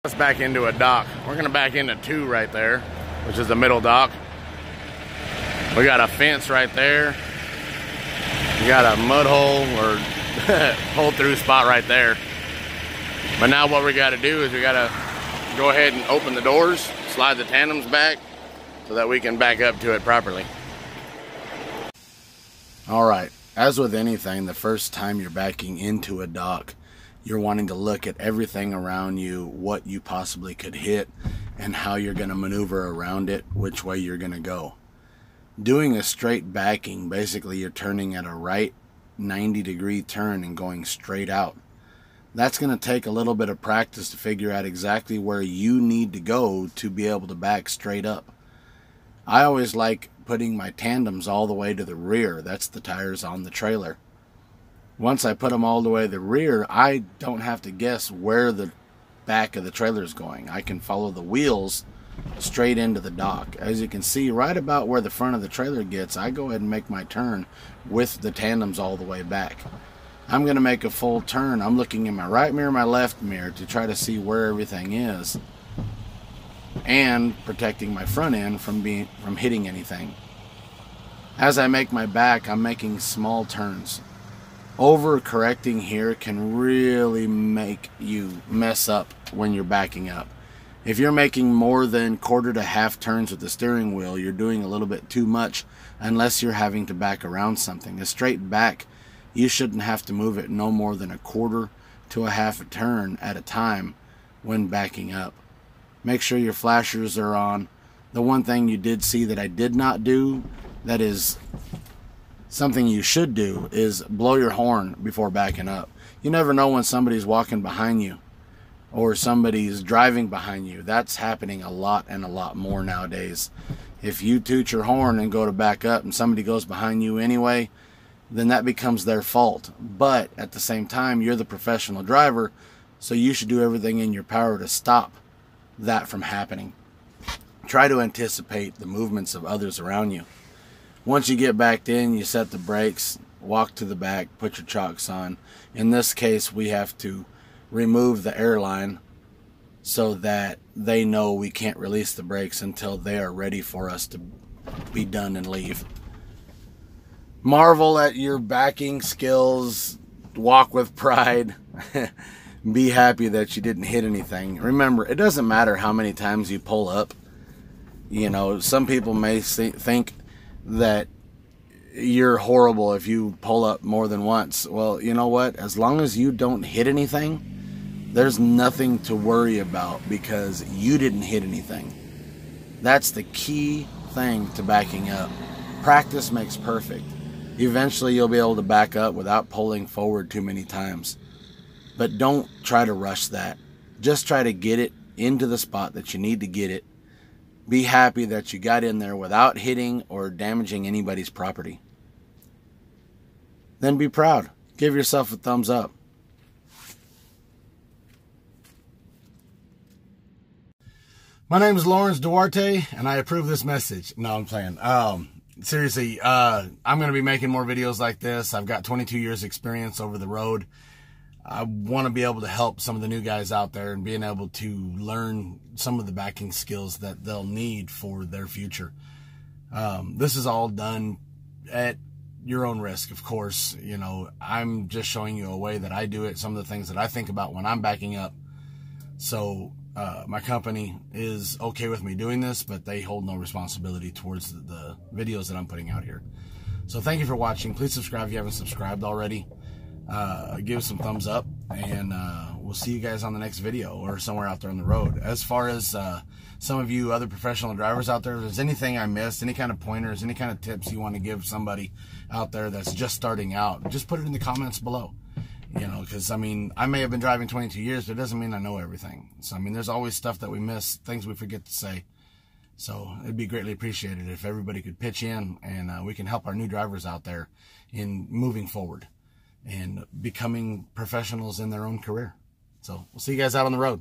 Let's back into a dock. We're gonna back into 2 right there, which is the middle dock. We got a fence right there. We got a mud hole or pull through spot right there. But now what we gotta do is we gotta go ahead and open the doors, slide the tandems back so that we can back up to it properly. All right, as with anything, the first time you're backing into a dock, you're wanting to look at everything around you, what you possibly could hit, and how you're going to maneuver around it, which way you're going to go. Doing a straight backing, basically you're turning at a right 90-degree turn and going straight out. That's going to take a little bit of practice to figure out exactly where you need to go to be able to back straight up. I always like putting my tandems all the way to the rear. That's the tires on the trailer. Once I put them all the way to the rear, I don't have to guess where the back of the trailer is going. I can follow the wheels straight into the dock. As you can see, right about where the front of the trailer gets, I go ahead and make my turn with the tandems all the way back. I'm going to make a full turn. I'm looking in my right mirror, my left mirror to try to see where everything is, and protecting my front end from hitting anything. As I make my back, I'm making small turns. Overcorrecting here can really make you mess up when you're backing up. If you're making more than quarter to half turns with the steering wheel, you're doing a little bit too much unless you're having to back around something. A straight back, you shouldn't have to move it no more than a quarter to a half a turn at a time when backing up. Make sure your flashers are on. The one thing you did see that I did not do, that is something you should do, is blow your horn before backing up. You never know when somebody's walking behind you or somebody's driving behind you. That's happening a lot and a lot more nowadays. If you toot your horn and go to back up and somebody goes behind you anyway, then that becomes their fault. But at the same time, you're the professional driver, so you should do everything in your power to stop that from happening. Try to anticipate the movements of others around you. Once you get backed in, you set the brakes, walk to the back, put your chocks on. In this case, we have to remove the airline so that they know we can't release the brakes until they are ready for us to be done and leave. Marvel at your backing skills. Walk with pride. Be happy that you didn't hit anything. Remember, it doesn't matter how many times you pull up. You know, some people may think that you're horrible if you pull up more than once. Well, you know what? As long as you don't hit anything, there's nothing to worry about because you didn't hit anything. That's the key thing to backing up. Practice makes perfect. Eventually you'll be able to back up without pulling forward too many times. But don't try to rush that. Just try to get it into the spot that you need to get it. Be happy that you got in there without hitting or damaging anybody's property. Then be proud. Give yourself a thumbs up. My name is Lawrence Duarte, and I approve this message. No, I'm playing. Seriously, I'm going to be making more videos like this. I've got 22 years experience over the road. I want to be able to help some of the new guys out there and being able to learn some of the backing skills that they'll need for their future. This is all done at your own risk, of course. You know, I'm just showing you a way that I do it, some of the things that I think about when I'm backing up. So my company is okay with me doing this, but they hold no responsibility towards the videos that I'm putting out here. So thank you for watching. Please subscribe if you haven't subscribed already. Give us some thumbs up, and we'll see you guys on the next video or somewhere out there on the road. As far as some of you other professional drivers out there, if there's anything I missed, any kind of pointers, any kind of tips you want to give somebody out there that's just starting out, just put it in the comments below. You know, because, I mean, I may have been driving 22 years, but it doesn't mean I know everything. So, I mean, there's always stuff that we miss, things we forget to say. So, it'd be greatly appreciated if everybody could pitch in, and we can help our new drivers out there in moving forward and becoming professionals in their own career. So, we'll see you guys out on the road.